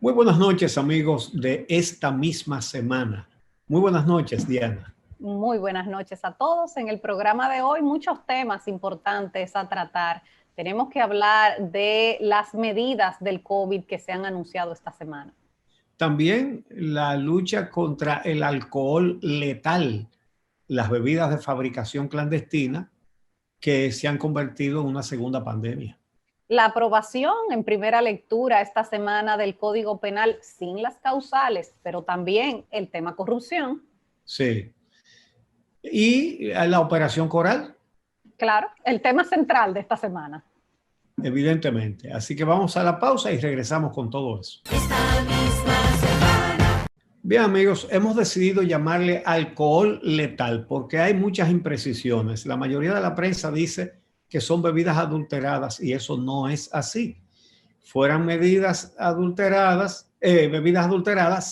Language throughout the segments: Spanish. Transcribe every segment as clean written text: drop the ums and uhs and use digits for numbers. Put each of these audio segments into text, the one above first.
Muy buenas noches, amigos de esta misma semana. Muy buenas noches, Diana. Muy buenas noches a todos. En el programa de hoy, muchos temas importantes a tratar. Tenemos que hablar de las medidas del COVID que se han anunciado esta semana. También la lucha contra el alcohol letal, las bebidas de fabricación clandestina que se han convertido en una segunda pandemia. La aprobación en primera lectura esta semana del Código Penal sin las causales, pero también el tema corrupción. Sí. Y la operación Coral. Claro, el tema central de esta semana. Evidentemente. Así que vamos a la pausa y regresamos con todo eso. Esta misma semana. Bien, amigos, hemos decidido llamarle alcohol letal porque hay muchas imprecisiones. La mayoría de la prensa dice que son bebidas adulteradas y eso no es así. Fueran bebidas adulteradas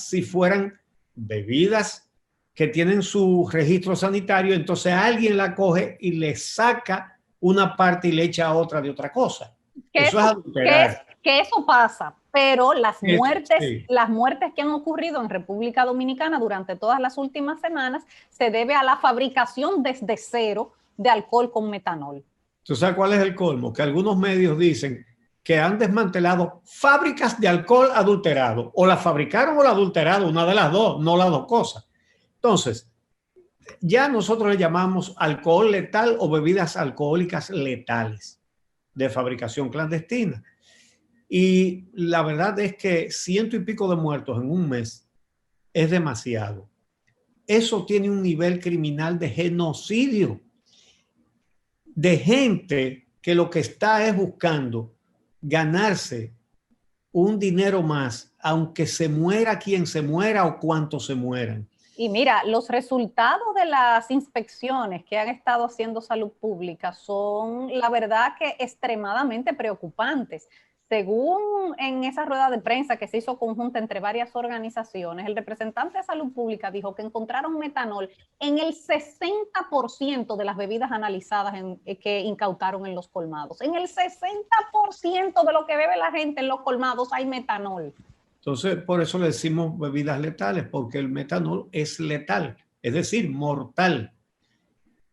si fueran bebidas que tienen su registro sanitario, entonces alguien la coge y le saca una parte y le echa otra de otra cosa. Eso es adulterar. Que eso pasa, pero las muertes que han ocurrido en República Dominicana durante todas las últimas semanas se debe a la fabricación desde cero de alcohol con metanol. ¿Tú sabes cuál es el colmo? Que algunos medios dicen que han desmantelado fábricas de alcohol adulterado. O la fabricaron o la adulteraron, una de las dos, no las dos cosas. Entonces, ya nosotros le llamamos alcohol letal o bebidas alcohólicas letales de fabricación clandestina. Y la verdad es que 100 y pico de muertos en un mes es demasiado. Eso tiene un nivel criminal de genocidio, de gente que lo que está es buscando ganarse un dinero más, aunque se muera quien se muera o cuantos se mueran. Y mira, los resultados de las inspecciones que han estado haciendo Salud Pública son, la verdad, que extremadamente preocupantes. Según en esa rueda de prensa que se hizo conjunta entre varias organizaciones, el representante de Salud Pública dijo que encontraron metanol en el 60% de las bebidas analizadas que incautaron en los colmados. En el 60% de lo que bebe la gente en los colmados hay metanol. Entonces, por eso le decimos bebidas letales, porque el metanol es letal, es decir, mortal.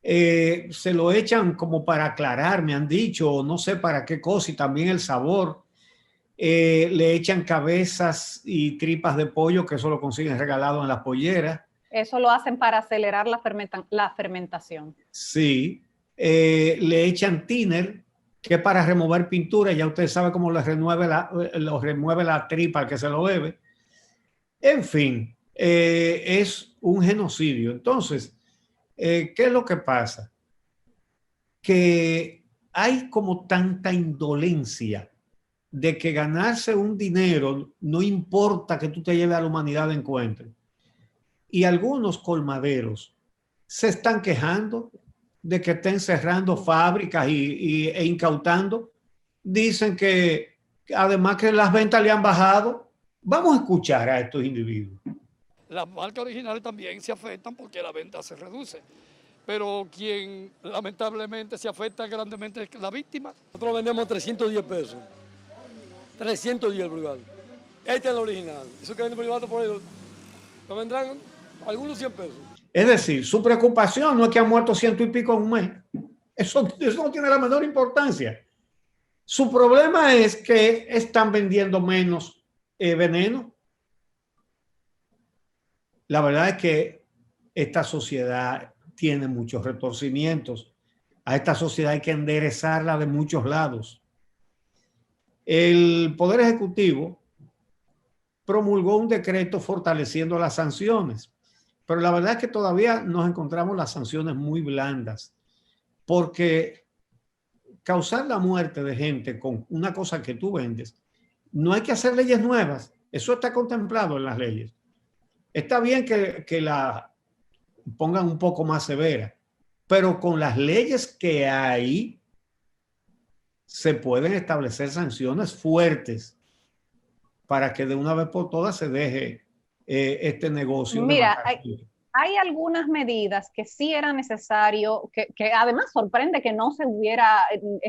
Se lo echan como para aclarar, me han dicho, no sé para qué cosa, y también el sabor. Le echan cabezas y tripas de pollo, que eso lo consiguen regalado en las polleras. Eso lo hacen para acelerar la fermentación. Sí. Le echan thinner, que es para remover pintura. Ya usted sabe cómo lo remueve la tripa al que se lo bebe. En fin, es un genocidio. Entonces, ¿qué es lo que pasa? Que hay como tanta indolencia de que ganarse un dinero no importa que tú te lleves a la humanidad de encuentro. Y algunos colmaderos se están quejando de que estén cerrando fábricas e incautando. Dicen que además que las ventas le han bajado. Vamos a escuchar a estos individuos. Las marcas originales también se afectan porque la venta se reduce. Pero quien lamentablemente se afecta grandemente es la víctima. Nosotros vendemos 310 pesos. 310 el vulgar. Este es el original. Eso que vende privado por ellos, lo vendrán algunos 100 pesos. Es decir, su preocupación no es que han muerto 100 y pico en un mes. Eso no tiene la menor importancia. Su problema es que están vendiendo menos veneno. La verdad es que esta sociedad tiene muchos retorcimientos. A esta sociedad hay que enderezarla de muchos lados. El Poder Ejecutivo promulgó un decreto fortaleciendo las sanciones, pero la verdad es que todavía nos encontramos las sanciones muy blandas, porque causar la muerte de gente con una cosa que tú vendes, no hay que hacer leyes nuevas, eso está contemplado en las leyes. Está bien que la pongan un poco más severa, pero con las leyes que hay se pueden establecer sanciones fuertes para que de una vez por todas se deje este negocio. Mira, hay algunas medidas que sí era necesario, que además sorprende que no se hubiera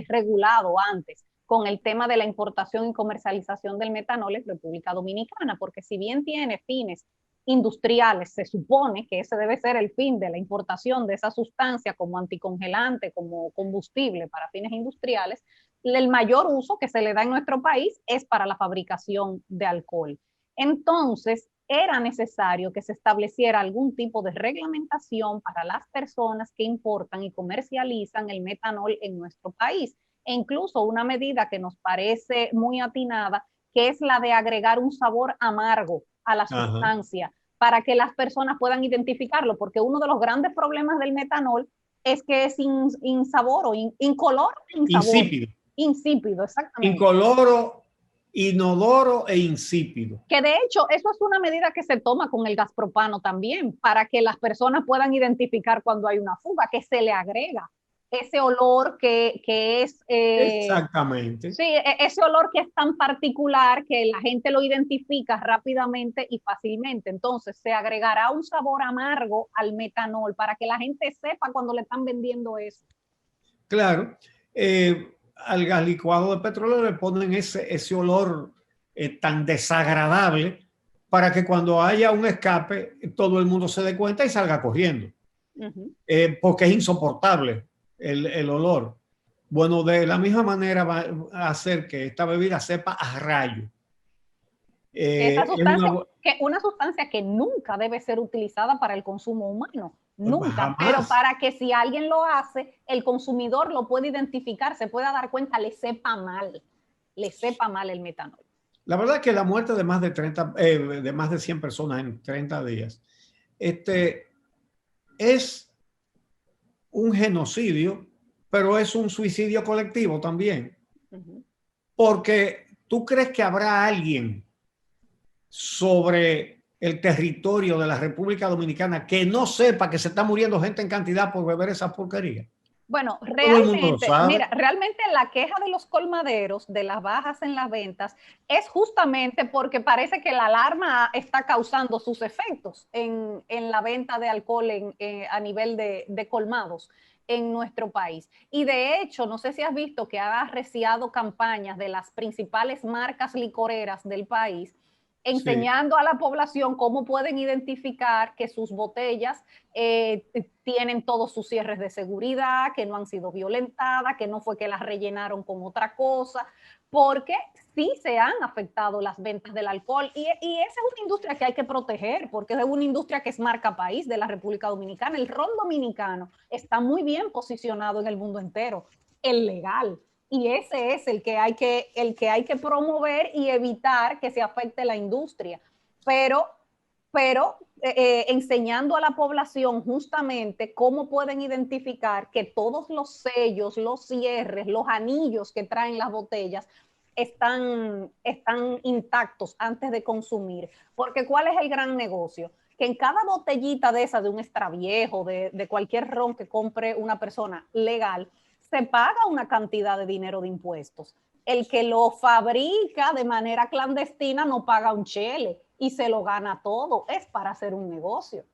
regulado antes, con el tema de la importación y comercialización del metanol en República Dominicana, porque si bien tiene fines industriales, se supone que ese debe ser el fin de la importación de esa sustancia como anticongelante, como combustible para fines industriales, el mayor uso que se le da en nuestro país es para la fabricación de alcohol. Entonces, era necesario que se estableciera algún tipo de reglamentación para las personas que importan y comercializan el metanol en nuestro país. E incluso una medida que nos parece muy atinada, que es la de agregar un sabor amargo a la sustancia para que las personas puedan identificarlo, porque uno de los grandes problemas del metanol es que es insaboro, incoloro, insípido. Insípido, exactamente. Incoloro, inodoro e insípido. Que de hecho eso es una medida que se toma con el gas propano también, para que las personas puedan identificar cuando hay una fuga, que se le agrega ese olor que es... Exactamente. Sí, ese olor que es tan particular que la gente lo identifica rápidamente y fácilmente. Entonces se agregará un sabor amargo al metanol para que la gente sepa cuando le están vendiendo eso. Claro. Al gas licuado de petróleo le ponen ese olor tan desagradable para que cuando haya un escape todo el mundo se dé cuenta y salga corriendo. Porque es insoportable el olor. Bueno, de la misma manera va a hacer que esta bebida sepa a rayo. Una sustancia que nunca debe ser utilizada para el consumo humano. Nunca, jamás. Pero para que si alguien lo hace, el consumidor lo puede identificar, se pueda dar cuenta, le sepa mal el metanol. La verdad es que la muerte de más de 100 personas en 30 días es un genocidio, pero es un suicidio colectivo también. Porque tú crees que habrá alguien sobre el territorio de la República Dominicana que no sepa que se está muriendo gente en cantidad por beber esa porquería. Bueno, realmente la queja de los colmaderos, de las bajas en las ventas, es justamente porque parece que la alarma está causando sus efectos en la venta de alcohol a nivel de colmados en nuestro país. Y de hecho, no sé si has visto que ha arreciado campañas de las principales marcas licoreras del país, enseñando a la población cómo pueden identificar que sus botellas tienen todos sus cierres de seguridad, que no han sido violentadas, que no fue que las rellenaron con otra cosa, porque sí se han afectado las ventas del alcohol y esa es una industria que hay que proteger, porque es una industria que es marca país de la República Dominicana. El ron dominicano está muy bien posicionado en el mundo entero, el legal. Y ese es el que hay que promover y evitar que se afecte la industria. Pero enseñando a la población justamente cómo pueden identificar que todos los sellos, los cierres, los anillos que traen las botellas están intactos antes de consumir. Porque ¿cuál es el gran negocio? Que en cada botellita de esa, de un extra viejo, de cualquier ron que compre una persona legal, se paga una cantidad de dinero de impuestos. El que lo fabrica de manera clandestina no paga un chele y se lo gana todo. Es para hacer un negocio.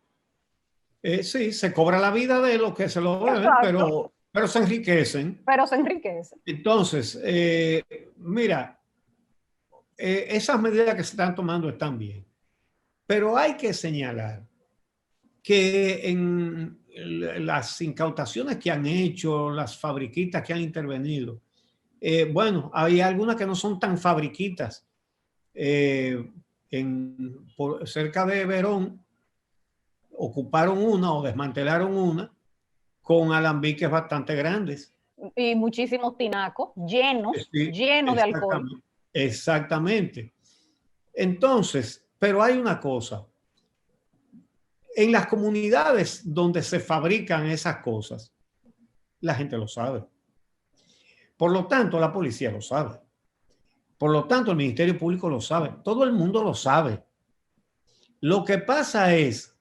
Sí, se cobra la vida de los que se lo deben, pero se enriquecen. Entonces, mira, esas medidas que se están tomando están bien, pero hay que señalar que en las incautaciones que han hecho, las fabriquitas que han intervenido, bueno, hay algunas que no son tan fabriquitas. Cerca de Verón ocuparon una o desmantelaron una con alambiques bastante grandes. Y muchísimos tinacos llenos de alcohol. Exactamente. Entonces, pero hay una cosa. En las comunidades donde se fabrican esas cosas, la gente lo sabe. Por lo tanto, la policía lo sabe. Por lo tanto, el Ministerio Público lo sabe. Todo el mundo lo sabe. Lo que pasa es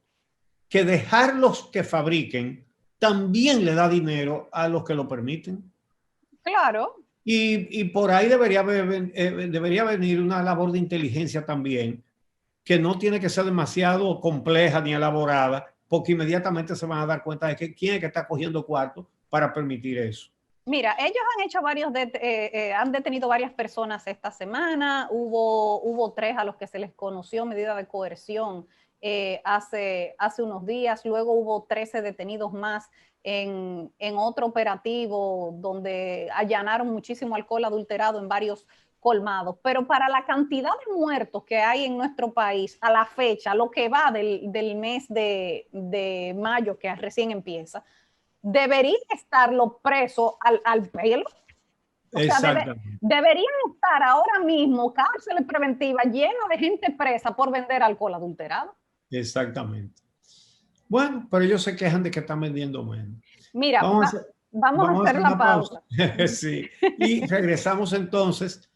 que dejarlos que fabriquen también le da dinero a los que lo permiten. Claro. Y por ahí debería venir una labor de inteligencia también, que no tiene que ser demasiado compleja ni elaborada, porque inmediatamente se van a dar cuenta de que quién es que está cogiendo cuarto para permitir eso. Mira, ellos han hecho han detenido varias personas esta semana. Hubo 3 a los que se les conoció medida de coerción hace unos días. Luego hubo 13 detenidos más en otro operativo donde allanaron muchísimo alcohol adulterado en varios colmados. Pero para la cantidad de muertos que hay en nuestro país a la fecha, lo que va del mes de mayo, que recién empieza, debería estar los presos al pelo. O sea, Exactamente, deberían estar ahora mismo cárceles preventivas llenas de gente presa por vender alcohol adulterado. exactamente. Bueno, pero ellos se quejan de que están vendiendo menos. Mira, Vamos a hacer, vamos a vamos a hacer hacer la una pausa. pausa. Sí. Y regresamos entonces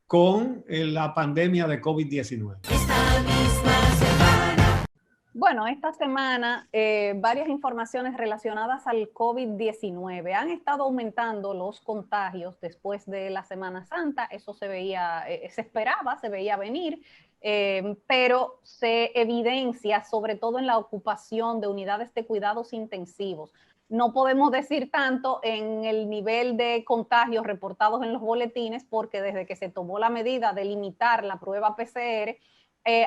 con la pandemia de COVID-19. Esta misma semana. Bueno, esta semana varias informaciones relacionadas al COVID-19. Han estado aumentando los contagios después de la Semana Santa. Eso se veía, se esperaba, se veía venir, pero se evidencia sobre todo en la ocupación de unidades de cuidados intensivos. No podemos decir tanto en el nivel de contagios reportados en los boletines, porque desde que se tomó la medida de limitar la prueba PCR,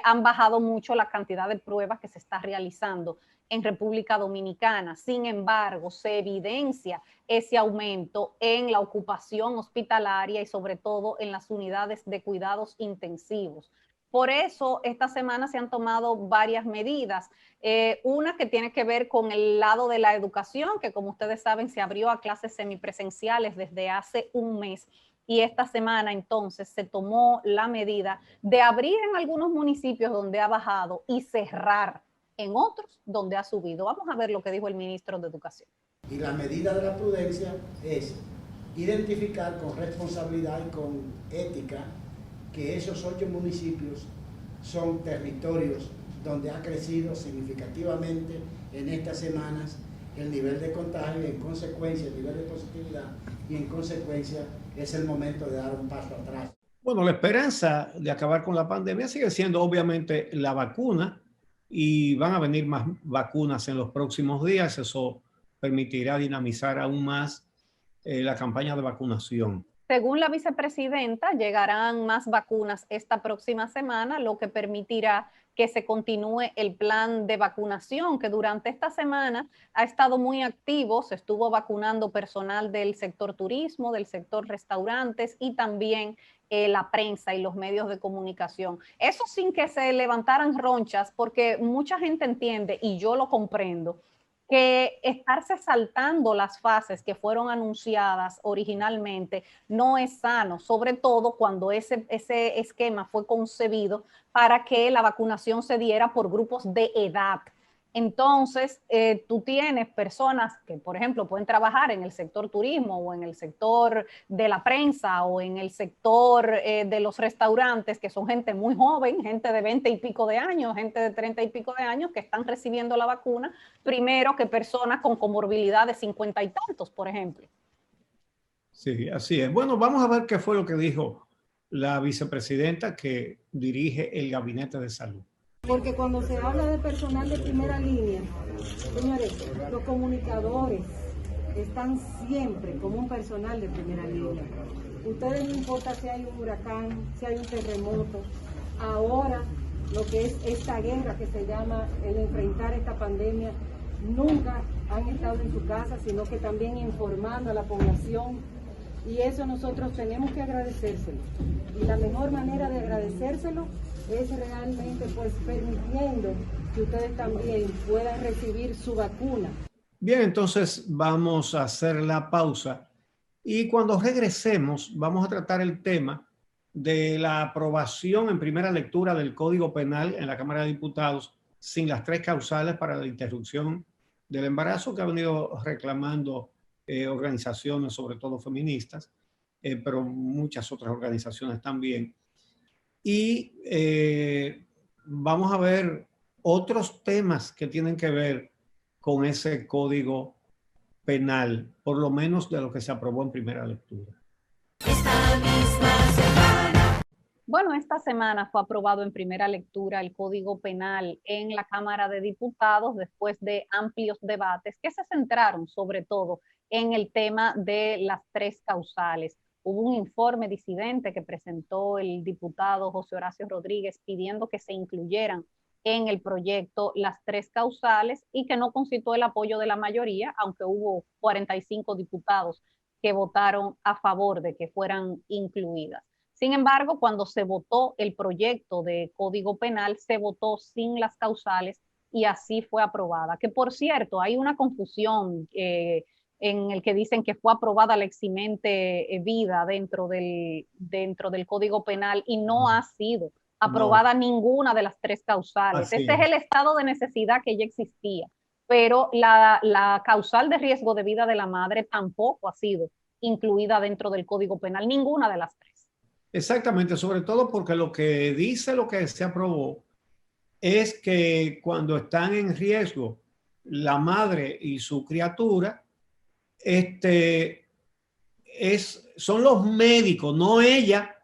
han bajado mucho la cantidad de pruebas que se está realizando en República Dominicana. Sin embargo, se evidencia ese aumento en la ocupación hospitalaria y sobre todo en las unidades de cuidados intensivos. Por eso, esta semana se han tomado varias medidas. Una que tiene que ver con el lado de la educación, que como ustedes saben se abrió a clases semipresenciales desde hace un mes. Y esta semana entonces se tomó la medida de abrir en algunos municipios donde ha bajado y cerrar en otros donde ha subido. Vamos a ver lo que dijo el ministro de Educación. Y la medida de la prudencia es identificar con responsabilidad y con ética que esos 8 municipios son territorios donde ha crecido significativamente en estas semanas el nivel de contagio y en consecuencia el nivel de positividad, y en consecuencia es el momento de dar un paso atrás. Bueno, la esperanza de acabar con la pandemia sigue siendo obviamente la vacuna, y van a venir más vacunas en los próximos días. Eso permitirá dinamizar aún más la campaña de vacunación. Según la vicepresidenta, llegarán más vacunas esta próxima semana, lo que permitirá que se continúe el plan de vacunación, que durante esta semana ha estado muy activo. Se estuvo vacunando personal del sector turismo, del sector restaurantes y también la prensa y los medios de comunicación. Eso sin que se levantaran ronchas, porque mucha gente entiende, y yo lo comprendo, que estarse saltando las fases que fueron anunciadas originalmente no es sano, sobre todo cuando ese esquema fue concebido para que la vacunación se diera por grupos de edad. Entonces, tú tienes personas que, por ejemplo, pueden trabajar en el sector turismo o en el sector de la prensa o en el sector de los restaurantes, que son gente muy joven, gente de 20 y pico de años, gente de 30 y pico de años que están recibiendo la vacuna, primero que personas con comorbilidad de 50 y tantos, por ejemplo. Sí, así es. Bueno, vamos a ver qué fue lo que dijo la vicepresidenta que dirige el Gabinete de Salud. Porque cuando se habla de personal de primera línea, señores, los comunicadores están siempre como un personal de primera línea. Ustedes no importa si hay un huracán, si hay un terremoto, ahora lo que es esta guerra que se llama el enfrentar esta pandemia, nunca han estado en su casa, sino que también informando a la población, y eso nosotros tenemos que agradecérselo. Y la mejor manera de agradecérselo es realmente pues permitiendo que ustedes también puedan recibir su vacuna. Bien, entonces vamos a hacer la pausa y cuando regresemos vamos a tratar el tema de la aprobación en primera lectura del Código Penal en la Cámara de Diputados sin las 3 causales para la interrupción del embarazo que ha venido reclamando organizaciones, sobre todo feministas, pero muchas otras organizaciones también. Y vamos a ver otros temas que tienen que ver con ese código penal, por lo menos de lo que se aprobó en primera lectura. Esta misma semana. Bueno, esta semana fue aprobado en primera lectura el Código Penal en la Cámara de Diputados después de amplios debates que se centraron sobre todo en el tema de las 3 causales. Hubo un informe disidente que presentó el diputado José Horacio Rodríguez pidiendo que se incluyeran en el proyecto las 3 causales y que no concitó el apoyo de la mayoría, aunque hubo 45 diputados que votaron a favor de que fueran incluidas. Sin embargo, cuando se votó el proyecto de Código Penal, se votó sin las causales y así fue aprobada. Que por cierto, hay una confusión en el que dicen que fue aprobada la eximente vida dentro del Código Penal y no ha sido aprobada ninguna de las 3 causales. Así Este es el estado de necesidad que ya existía, pero la causal de riesgo de vida de la madre tampoco ha sido incluida dentro del Código Penal, ninguna de las 3. Exactamente, sobre todo porque lo que dice lo que se aprobó es que cuando están en riesgo la madre y su criatura, son los médicos, no ella.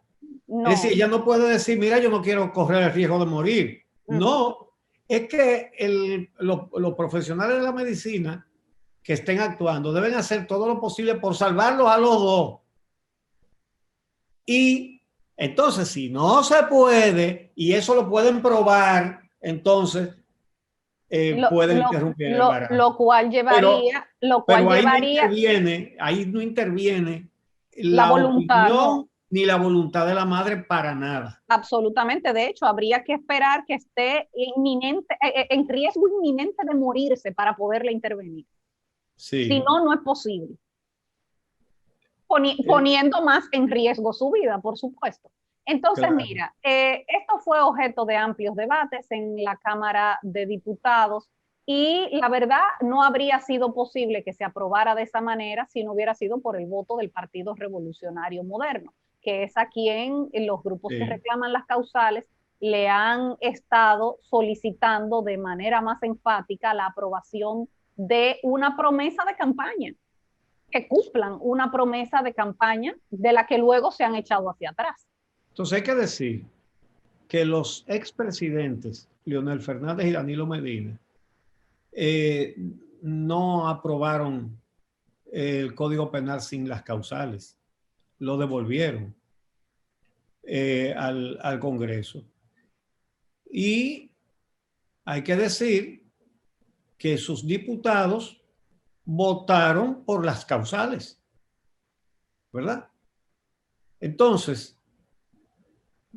No. Es decir, ella no puede decir, mira, yo no quiero correr el riesgo de morir. No, es que los profesionales de la medicina que estén actuando deben hacer todo lo posible por salvarlos a los dos. Y entonces, si no se puede, y eso lo pueden probar, entonces pueden interrumpir el embarazo. Lo cual llevaría... Pero ahí no interviene la voluntad, opinión ni la voluntad de la madre para nada. Absolutamente. De hecho, habría que esperar que esté en riesgo inminente de morirse para poderle intervenir. Sí. Si no, no es posible. Poniendo más en riesgo su vida, por supuesto. Entonces, claro. Mira, esto fue objeto de amplios debates en la Cámara de Diputados y la verdad no habría sido posible que se aprobara de esa manera si no hubiera sido por el voto del Partido Revolucionario Moderno, que es a quien los grupos que reclaman las causales le han estado solicitando de manera más enfática la aprobación de una promesa de campaña, que cumplan una promesa de campaña de la que luego se han echado hacia atrás. Entonces hay que decir que los expresidentes Leonel Fernández y Danilo Medina no aprobaron el Código Penal sin las causales, lo devolvieron al Congreso. Y hay que decir que sus diputados votaron por las causales, ¿verdad? Entonces,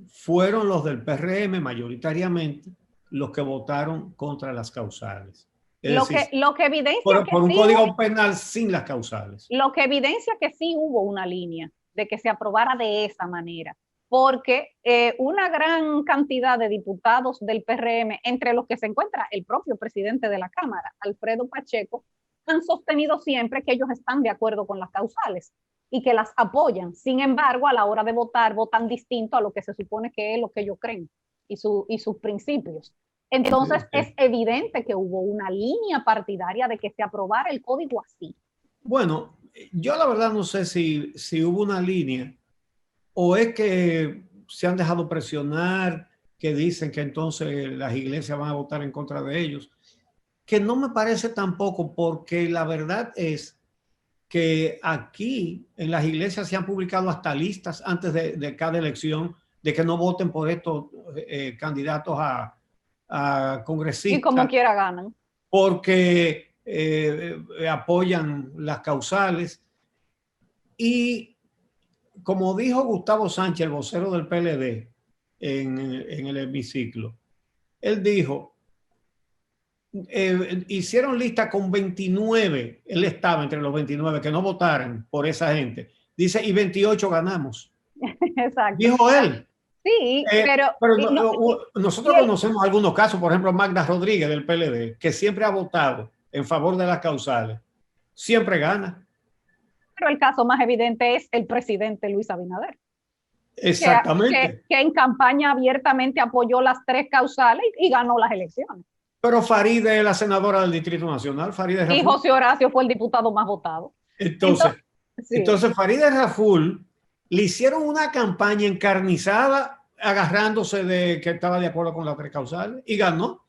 fueron los del PRM mayoritariamente los que votaron contra las causales. Lo que evidencia por un código penal sin las causales. Lo que evidencia que sí hubo una línea de que se aprobara de esa manera, porque una gran cantidad de diputados del PRM, entre los que se encuentra el propio presidente de la Cámara, Alfredo Pacheco, han sostenido siempre que ellos están de acuerdo con las causales y que las apoyan. Sin embargo, a la hora de votar, votan distinto a lo que se supone que es lo que ellos creen y sus principios. Entonces, es evidente que hubo una línea partidaria de que se aprobara el código así. Bueno, yo la verdad no sé si hubo una línea o es que se han dejado presionar, que dicen que entonces las iglesias van a votar en contra de ellos, que no me parece tampoco, porque la verdad es que aquí en las iglesias se han publicado hasta listas antes de cada elección de que no voten por estos candidatos a congresistas. Y como quiera ganan. Porque apoyan las causales. Y como dijo Gustavo Sánchez, el vocero del PLD en el hemiciclo, él dijo, hicieron lista con 29, él estaba entre los 29 que no votaran por esa gente. Dice, y 28 ganamos. Exacto. Dijo él. Sí, pero nosotros conocemos algunos casos, por ejemplo, Magda Rodríguez del PLD, que siempre ha votado en favor de las causales, siempre gana. Pero el caso más evidente es el presidente Luis Abinader. Exactamente. Que en campaña abiertamente apoyó las 3 causales y ganó las elecciones. Pero Faride es la senadora del Distrito Nacional. Faride Raful. Y José Horacio fue el diputado más votado. Entonces Faride Raful le hicieron una campaña encarnizada agarrándose de que estaba de acuerdo con las 3 causales y ganó.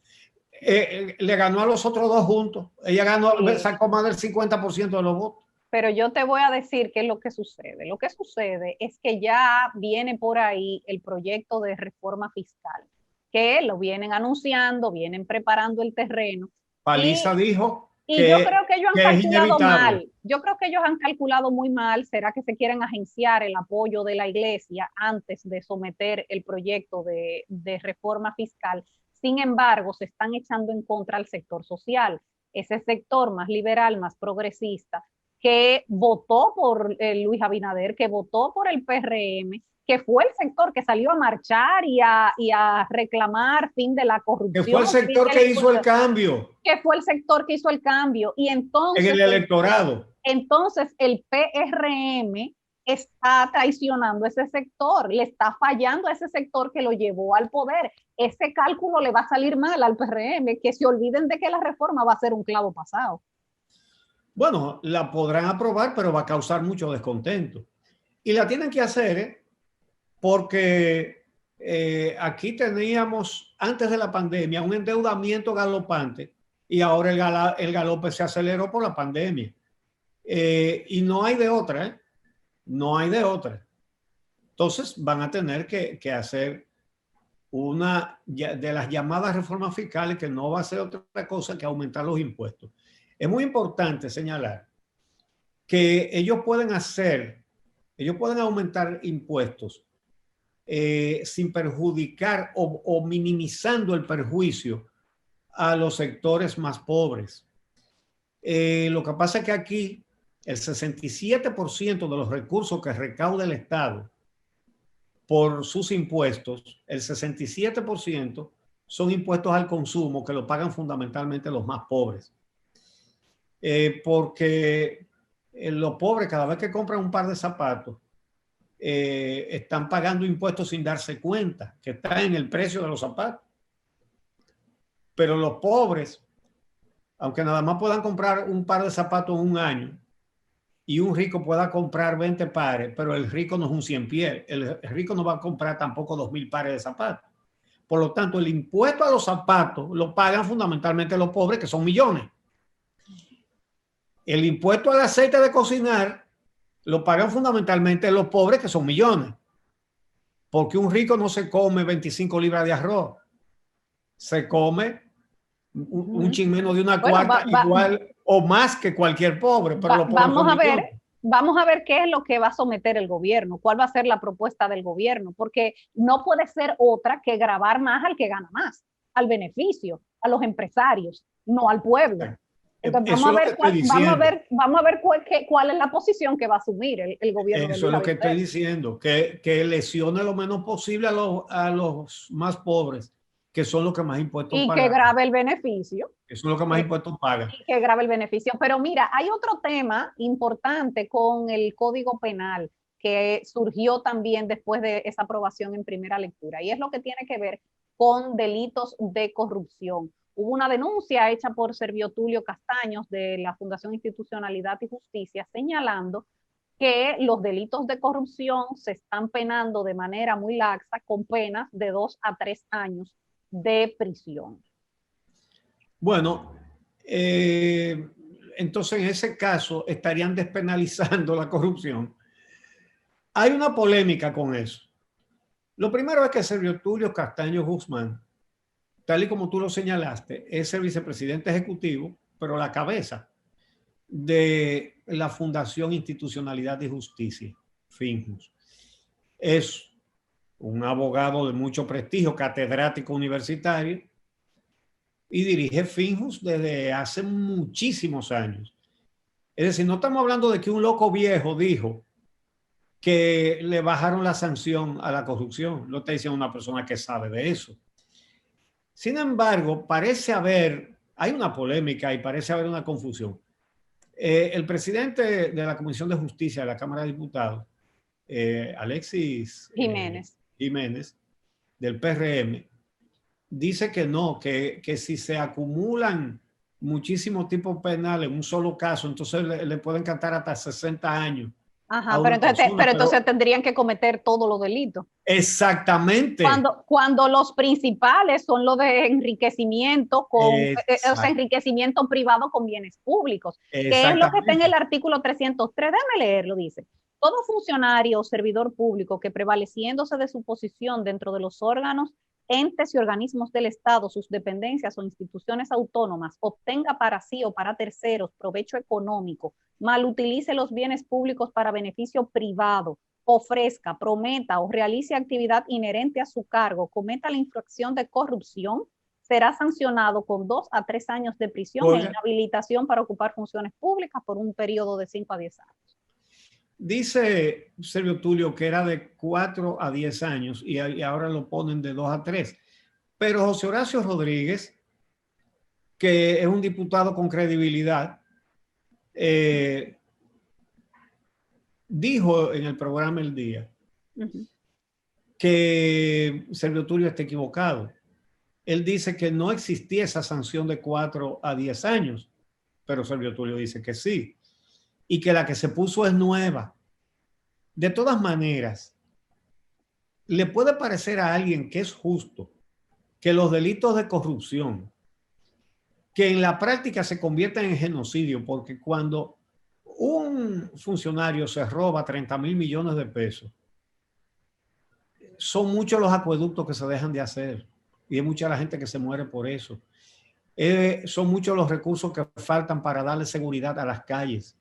Le ganó a los otros 2 juntos. Ella ganó, sacó más del 50% de los votos. Pero yo te voy a decir qué es lo que sucede. Lo que sucede es que ya viene por ahí el proyecto de reforma fiscal, que lo vienen anunciando, vienen preparando el terreno. Paliza dijo Y yo creo que ellos han que es calculado inevitable. mal. Yo creo que ellos han calculado muy mal. ¿Será que se quieren agenciar el apoyo de la iglesia antes de someter el proyecto de reforma fiscal? Sin embargo, se están echando en contra al sector social, ese sector más liberal, más progresista, que votó por Luis Abinader, que votó por el PRM, que fue el sector que salió a marchar y a reclamar fin de la corrupción. Que fue el sector que hizo el cambio. Que fue el sector que hizo el cambio. Y entonces, en el electorado. Entonces el PRM está traicionando a ese sector, le está fallando a ese sector que lo llevó al poder. Ese cálculo le va a salir mal al PRM, que se olviden de que la reforma va a ser un clavo pasado. Bueno, la podrán aprobar, pero va a causar mucho descontento. Y la tienen que hacer, porque aquí teníamos, antes de la pandemia, un endeudamiento galopante y ahora el galope se aceleró por la pandemia. Y no hay de otra, ¿eh? No hay de otra. Entonces van a tener que hacer una de las llamadas reformas fiscales, que no va a ser otra cosa que aumentar los impuestos. Es muy importante señalar que ellos pueden aumentar impuestos sin perjudicar o minimizando el perjuicio a los sectores más pobres. Lo que pasa es que aquí el 67% de los recursos que recauda el Estado por sus impuestos, el 67% son impuestos al consumo, que lo pagan fundamentalmente los más pobres. Porque los pobres, cada vez que compran un par de zapatos, están pagando impuestos sin darse cuenta que está en el precio de los zapatos. Pero los pobres, aunque nada más puedan comprar un par de zapatos en un año, y un rico pueda comprar 20 pares, pero el rico no es un 100 pies. El rico no va a comprar tampoco 2.000 pares de zapatos. Por lo tanto, el impuesto a los zapatos lo pagan fundamentalmente los pobres, que son millones. El impuesto al aceite de cocinar lo pagan fundamentalmente los pobres, que son millones. Porque un rico no se come 25 libras de arroz. Se come un chin menos de una cuarta, igual o más que cualquier pobre. Pero vamos a ver qué es lo que va a someter el gobierno, cuál va a ser la propuesta del gobierno, porque no puede ser otra que gravar más al que gana más, al beneficio, a los empresarios, no al pueblo. Entonces, vamos a ver cuál es la posición que va a asumir el gobierno. Eso es lo que estoy diciendo, que lesione lo menos posible a los más pobres, que son los que más impuestos pagan. Y que grave el beneficio. Eso es lo que más impuestos pagan. Y que grave el beneficio. Pero mira, hay otro tema importante con el Código Penal que surgió también después de esa aprobación en primera lectura, y es lo que tiene que ver con delitos de corrupción. Hubo una denuncia hecha por Servio Tulio Castaños de la Fundación Institucionalidad y Justicia señalando que los delitos de corrupción se están penando de manera muy laxa, con penas de 2 a 3 años de prisión. Bueno, entonces en ese caso estarían despenalizando la corrupción. Hay una polémica con eso. Lo primero es que Servio Tulio Castaño Guzmán, tal y como tú lo señalaste, es el vicepresidente ejecutivo, pero la cabeza de la Fundación Institucionalidad y Justicia, FINJUS. Es un abogado de mucho prestigio, catedrático universitario, y dirige FINJUS desde hace muchísimos años. Es decir, no estamos hablando de que un loco viejo dijo que le bajaron la sanción a la corrupción. Lo está diciendo una persona que sabe de eso. Sin embargo, hay una polémica y parece haber una confusión. El presidente de la Comisión de Justicia de la Cámara de Diputados, Alexis Jiménez, del PRM, dice que no, que si se acumulan muchísimos tipos penales en un solo caso, entonces le pueden cantar hasta 60 años Ajá, a pero una persona, pero entonces tendrían que cometer todos los delitos. exactamente, Cuando los principales son los de enriquecimiento o sea, exact- enriquecimiento privado con bienes públicos, que es lo que está en el exactamente. artículo 303. Déjame leerlo, dice. Todo funcionario o servidor público que prevaleciéndose de su posición dentro de los órganos, entes y organismos del Estado, sus dependencias o instituciones autónomas, obtenga para sí o para terceros provecho económico, malutilice los bienes públicos para beneficio privado, ofrezca, prometa o realice actividad inherente a su cargo, cometa la infracción de corrupción, será sancionado con 2 a 3 años de prisión e Oiga, inhabilitación para ocupar funciones públicas por un periodo de 5 a 10 años. dice Servio Tulio que era de 4 a 10 años y ahora lo ponen de 2 a 3. Pero José Horacio Rodríguez, que es un diputado con credibilidad, eh, dijo en el programa El Día que Servio Tulio está equivocado. Él dice que no existía esa sanción de 4 a 10 años, pero Servio Tulio dice que sí, y que la que se puso es nueva. De todas maneras, le puede parecer a alguien que es justo que los delitos de corrupción, que en la práctica se convierten en genocidio, porque cuando un funcionario se roba 30,000 millones de pesos, son muchos los acueductos que se dejan de hacer y hay mucha la gente que se muere por eso. Son muchos los recursos que faltan para darle seguridad a las calles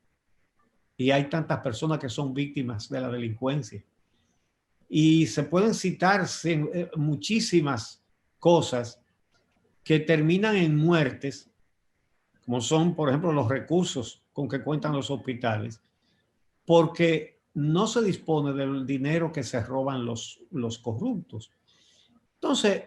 y hay tantas personas que son víctimas de la delincuencia. Y se pueden citar muchísimas cosas que terminan en muertes, como son, por ejemplo, los recursos con que cuentan los hospitales, porque no se dispone del dinero que se roban los corruptos. Entonces,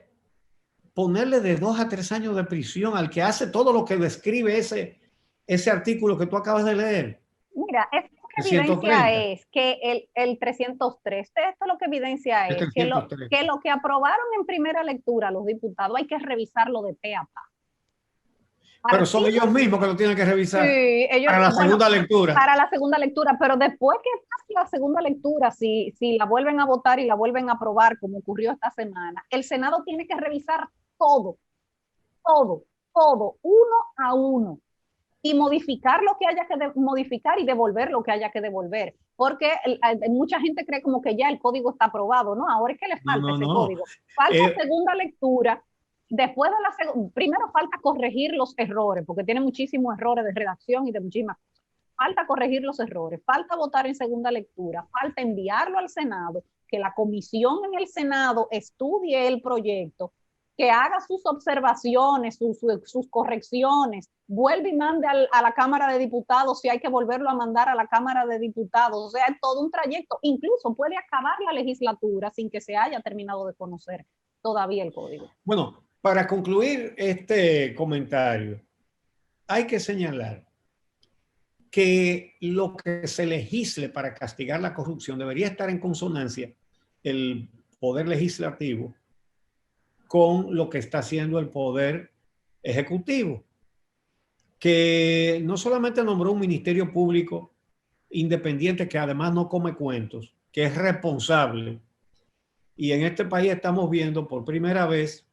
ponerle de 2 a 3 años de prisión al que hace todo lo que describe ese artículo que tú acabas de leer. Mira, esto lo que 130. evidencia es que el 303, esto lo que evidencia El es que 303. que lo que aprobaron en primera lectura los diputados hay que revisarlo de pe a pa. Pero son ellos mismos que lo tienen que revisar Sí, ellos, para la bueno, segunda lectura. para la segunda lectura, pero después que pase la segunda lectura, si la vuelven a votar y la vuelven a aprobar, como ocurrió esta semana, el Senado tiene que revisar todo, uno a uno, y modificar lo que haya que modificar y devolver lo que haya que devolver. Porque mucha gente cree como que ya el código está aprobado, ¿no? Ahora es que le falta ese código. Falta segunda lectura. Después de primero falta corregir los errores, porque tiene muchísimos errores de redacción y de muchísimas cosas. Falta corregir los errores, falta votar en segunda lectura, falta enviarlo al Senado, que la comisión en el Senado estudie el proyecto, que haga sus observaciones, sus correcciones, vuelve y mande a la Cámara de Diputados si hay que volverlo a mandar a la Cámara de Diputados. O sea, es todo un trayecto. Incluso puede acabar la legislatura sin que se haya terminado de conocer todavía el código. Bueno, para concluir este comentario, hay que señalar que lo que se legisle para castigar la corrupción debería estar en consonancia el poder legislativo con lo que está haciendo el poder ejecutivo, que no solamente nombró un ministerio público independiente que además no come cuentos, que es responsable. Y en este país estamos viendo por primera vez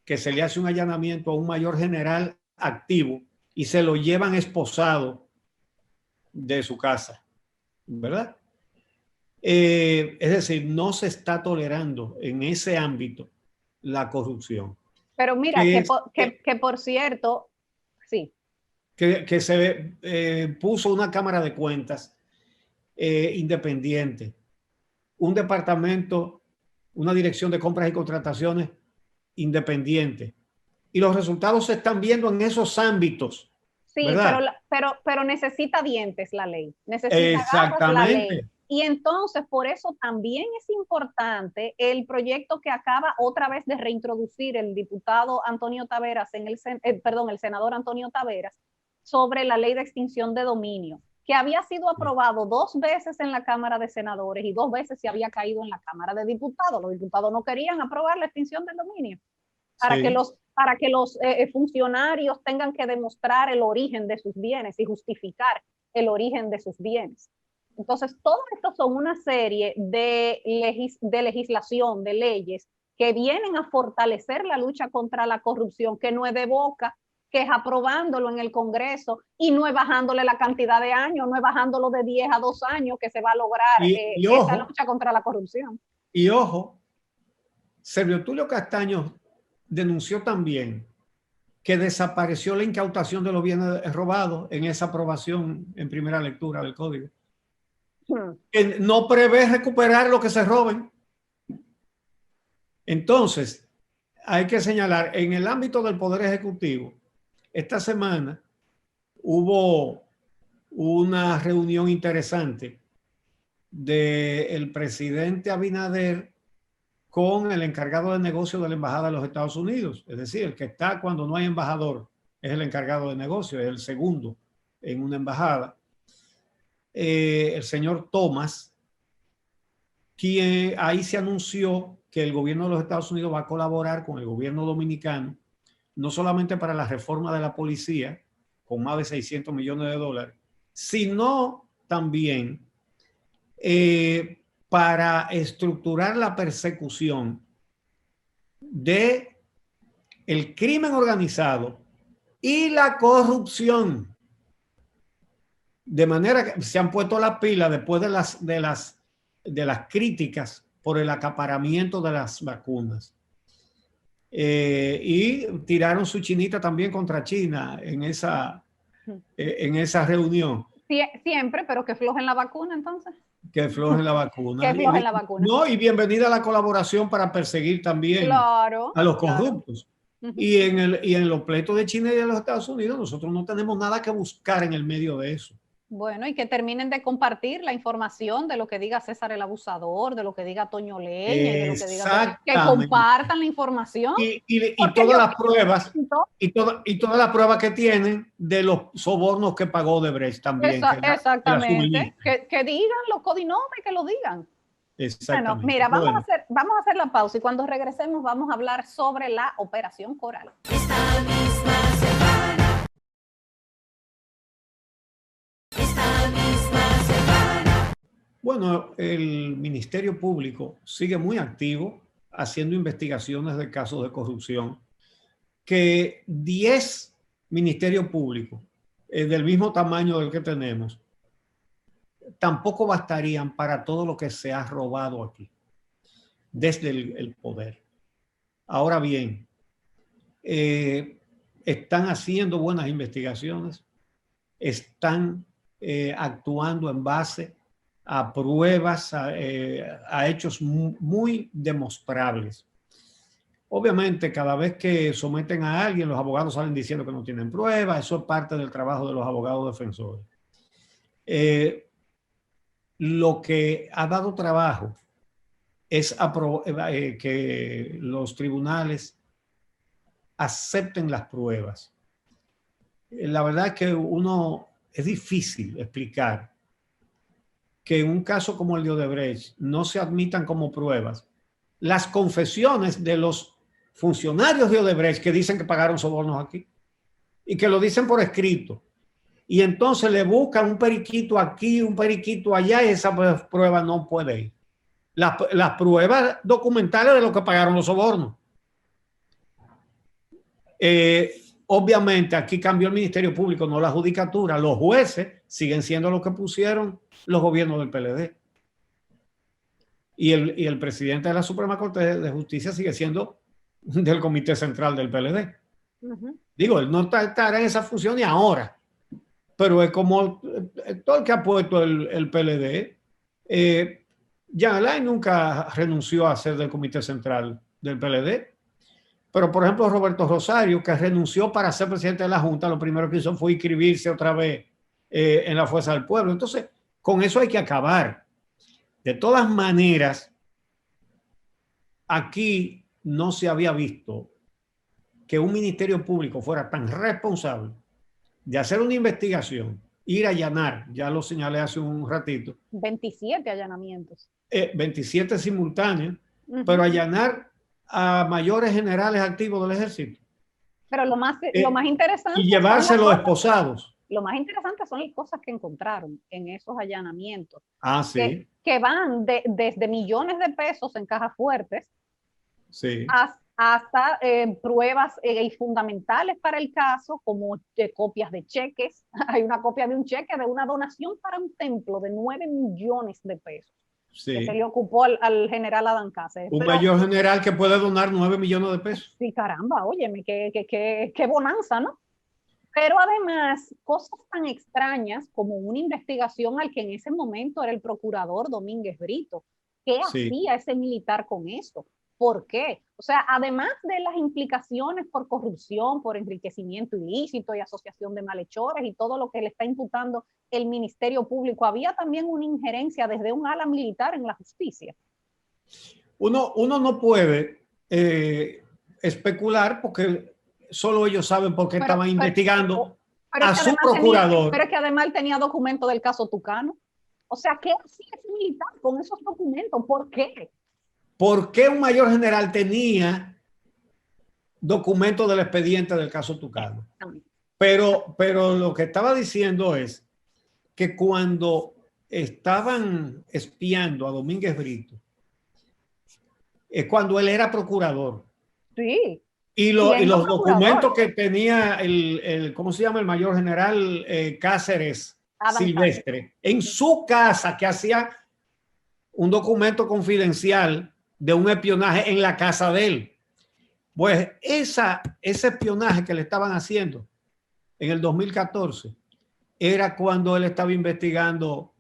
que se le hace un allanamiento a un mayor general activo y se lo llevan esposado de su casa, ¿verdad? Es decir, no se está tolerando en ese ámbito la corrupción. Pero mira, que por cierto, sí. Que se puso una Cámara de Cuentas independiente, un departamento, una dirección de compras y contrataciones independiente. Y los resultados se están viendo en esos ámbitos. Sí, ¿verdad? pero necesita dientes la ley. Necesita exactamente la ley. Y entonces, por eso también es importante el proyecto que acaba otra vez de reintroducir el diputado Antonio Taveras, el senador Antonio Taveras, sobre la ley de extinción de dominio, que había sido aprobado 2 veces en la Cámara de Senadores y 2 veces se había caído en la Cámara de Diputados. Los diputados no querían aprobar la extinción del dominio para que los funcionarios tengan que demostrar el origen de sus bienes y justificar el origen de sus bienes. Entonces, todo esto son una serie de legislación, de leyes que vienen a fortalecer la lucha contra la corrupción, que no es de boca, que es aprobándolo en el Congreso y no es bajándole la cantidad de años, no es bajándolo de 10 a 2 años que se va a lograr esta lucha contra la corrupción. Y ojo, Servio Tulio Castaño denunció también que desapareció la incautación de los bienes robados en esa aprobación en primera lectura del código. Que no prevé recuperar lo que se roben. Entonces, hay que señalar, en el ámbito del Poder Ejecutivo, esta semana hubo una reunión interesante del presidente Abinader con el encargado de negocio de la Embajada de los Estados Unidos. Es decir, el que está cuando no hay embajador es el encargado de negocio, es el segundo en una embajada. El señor Thomas, quien ahí se anunció que el gobierno de los Estados Unidos va a colaborar con el gobierno dominicano, no solamente para la reforma de la policía, con más de 600 millones de dólares, sino también para estructurar la persecución de el crimen organizado y la corrupción. De manera que se han puesto las pilas después de las críticas por el acaparamiento de las vacunas. Y tiraron su chinita también contra China en esa reunión. Siempre, pero que flojen la vacuna entonces. Que flojen la vacuna. Que flojen la vacuna. No, y bienvenida a la colaboración para perseguir también a los corruptos. Claro. Y en los pleitos de China y de los Estados Unidos, nosotros no tenemos nada que buscar en el medio de eso. Bueno, y que terminen de compartir la información de lo que diga César el Abusador, de lo que diga Toño Leña, de lo que diga, que compartan la información. Y todas las pruebas, y todas las pruebas que tienen de los sobornos que pagó Odebrecht también. Exactamente. Que digan los codinomes, que lo digan. Bueno, mira, vamos a hacer la pausa y cuando regresemos vamos a hablar sobre la Operación Coral. Esta misma semana. Bueno, el Ministerio Público sigue muy activo haciendo investigaciones de casos de corrupción, que 10 ministerios públicos del mismo tamaño del que tenemos tampoco bastarían para todo lo que se ha robado aquí desde el poder. Ahora bien, están haciendo buenas investigaciones, están actuando en base a pruebas, a hechos muy demostrables. Obviamente, cada vez que someten a alguien, los abogados salen diciendo que no tienen pruebas. Eso es parte del trabajo de los abogados defensores. Lo que ha dado trabajo es que los tribunales acepten las pruebas. La verdad es que es difícil explicar que en un caso como el de Odebrecht no se admitan como pruebas las confesiones de los funcionarios de Odebrecht que dicen que pagaron sobornos aquí y que lo dicen por escrito. Y entonces le buscan un periquito aquí, un periquito allá, y esa prueba no puede ir. Las pruebas documentales de lo que pagaron los sobornos. Obviamente aquí cambió el Ministerio Público, no la judicatura. Los jueces siguen siendo los que pusieron los gobiernos del PLD. Y el presidente de la Suprema Corte de Justicia sigue siendo del Comité Central del PLD. Digo, él no estará en esa función ni ahora. Pero es como todo el que ha puesto el PLD. Jean Alain nunca renunció a ser del Comité Central del PLD. Pero, por ejemplo, Roberto Rosario, que renunció para ser presidente de la Junta, lo primero que hizo fue inscribirse otra vez en la Fuerza del Pueblo. Entonces, con eso hay que acabar. De todas maneras, aquí no se había visto que un ministerio público fuera tan responsable de hacer una investigación, ir a allanar, ya lo señalé hace un ratito. 27 allanamientos. 27 simultáneos, pero allanar a mayores generales activos del ejército. Pero lo más interesante... Y llevarse los esposados. lo más interesante son las cosas que encontraron en esos allanamientos, Ah, sí, que van desde millones de pesos en cajas fuertes sí. hasta pruebas fundamentales para el caso, como copias de cheques. Hay una copia de un cheque de una donación para un templo de 9 millones de pesos. Sí. Que se le ocupó al general Adán Cáceres. Un mayor general que puede donar 9 millones de pesos. Sí, caramba, óyeme, qué bonanza, ¿no? Pero además, cosas tan extrañas como una investigación al que en ese momento era el procurador Domínguez Brito. ¿Qué hacía ese militar con esto? ¿Por qué? O sea, además de las implicaciones por corrupción, por enriquecimiento ilícito y asociación de malhechores y todo lo que le está imputando el Ministerio Público, había también una injerencia desde un ala militar en la justicia. Uno no puede especular porque solo ellos saben por qué estaban investigando a su procurador. Pero es que además él tenía documentos del caso Tucano. O sea, ¿qué hacía ese militar con esos documentos? ¿Por qué? ¿Por qué un mayor general tenía documentos del expediente del caso Tucano? Pero lo que estaba diciendo es que cuando estaban espiando a Domínguez Brito, es cuando él era procurador. Sí. Y los documentos que tenía ¿cómo se llama? El mayor general Cáceres Silvestre, en su casa, que hacía un documento confidencial de un espionaje en la casa de él. Pues ese espionaje que le estaban haciendo en el 2014 era cuando él estaba investigando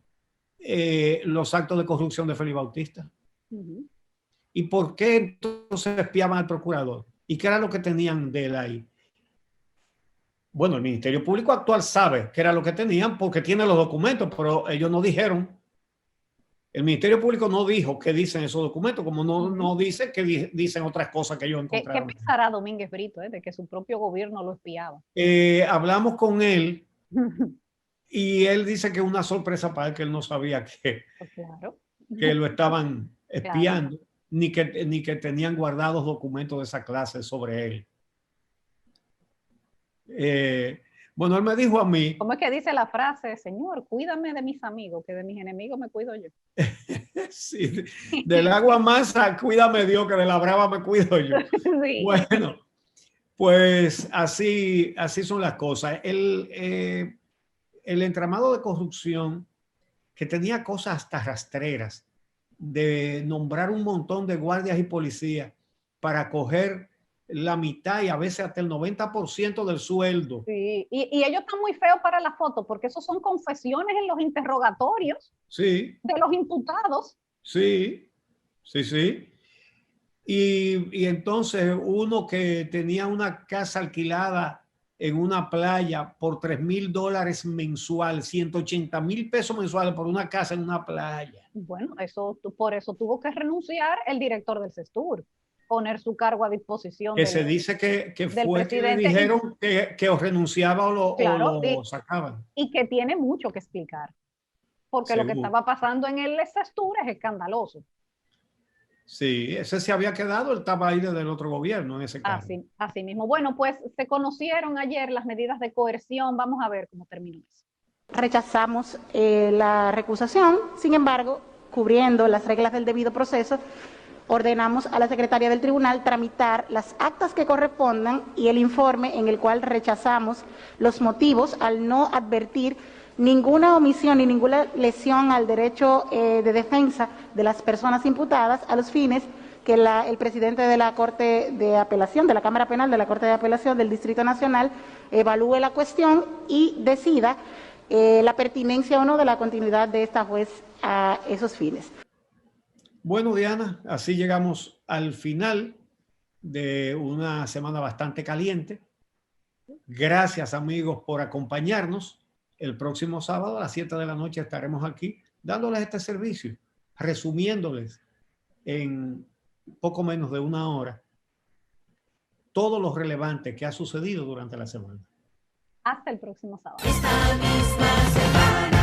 los actos de corrupción de Félix Bautista. ¿Y por qué entonces espiaban al procurador? ¿Y qué era lo que tenían de él ahí? Bueno, el Ministerio Público actual sabe qué era lo que tenían porque tiene los documentos, pero ellos no dijeron. El Ministerio Público no dijo qué dicen esos documentos, como no dice que dicen otras cosas que ellos encontraron. ¿Qué pensará Domínguez Brito de que su propio gobierno lo espiaba? Hablamos con él y él dice que es una sorpresa para él, que él no sabía que lo estaban espiando, ni que tenían guardados documentos de esa clase sobre él. Bueno, él me dijo a mí... ¿Cómo es que dice la frase? Señor, cuídame de mis amigos, que de mis enemigos me cuido yo. Sí, del agua mansa, cuídame Dios, que de la brava me cuido yo. Sí. Bueno, pues así son las cosas. El entramado de corrupción, que tenía cosas hasta rastreras, de nombrar un montón de guardias y policías para coger la mitad y a veces hasta el 90% del sueldo. Sí, y ellos están muy feos para la foto porque esos son confesiones en los interrogatorios de los imputados. Sí. Y entonces uno que tenía una casa alquilada en una playa por $3,000 mensual, 180,000 pesos mensuales por una casa en una playa. Bueno, por eso tuvo que renunciar el director del CESTUR, poner su cargo a disposición. Que se dice que fue que le dijeron que o renunciaba o lo sacaban. Y que tiene mucho que explicar, porque lo que estaba pasando en el CESTUR es escandaloso. Sí, ese se había quedado, él estaba ahí desde el otro gobierno en ese caso. Así mismo. Bueno, pues se conocieron ayer las medidas de coerción. Vamos a ver cómo terminó eso. Rechazamos la recusación, sin embargo, cubriendo las reglas del debido proceso, ordenamos a la secretaria del tribunal tramitar las actas que correspondan y el informe en el cual rechazamos los motivos al no advertir ninguna omisión ni ninguna lesión al derecho de defensa de las personas imputadas, a los fines que el presidente de la Corte de Apelación, de la Cámara Penal de la Corte de Apelación del Distrito Nacional, evalúe la cuestión y decida la pertinencia o no de la continuidad de esta juez a esos fines. Bueno, Diana, así llegamos al final de una semana bastante caliente. Gracias, amigos, por acompañarnos. El próximo sábado a las 7 de la noche estaremos aquí dándoles este servicio, resumiéndoles en poco menos de una hora todo lo relevante que ha sucedido durante la semana. Hasta el próximo sábado. Esta misma semana.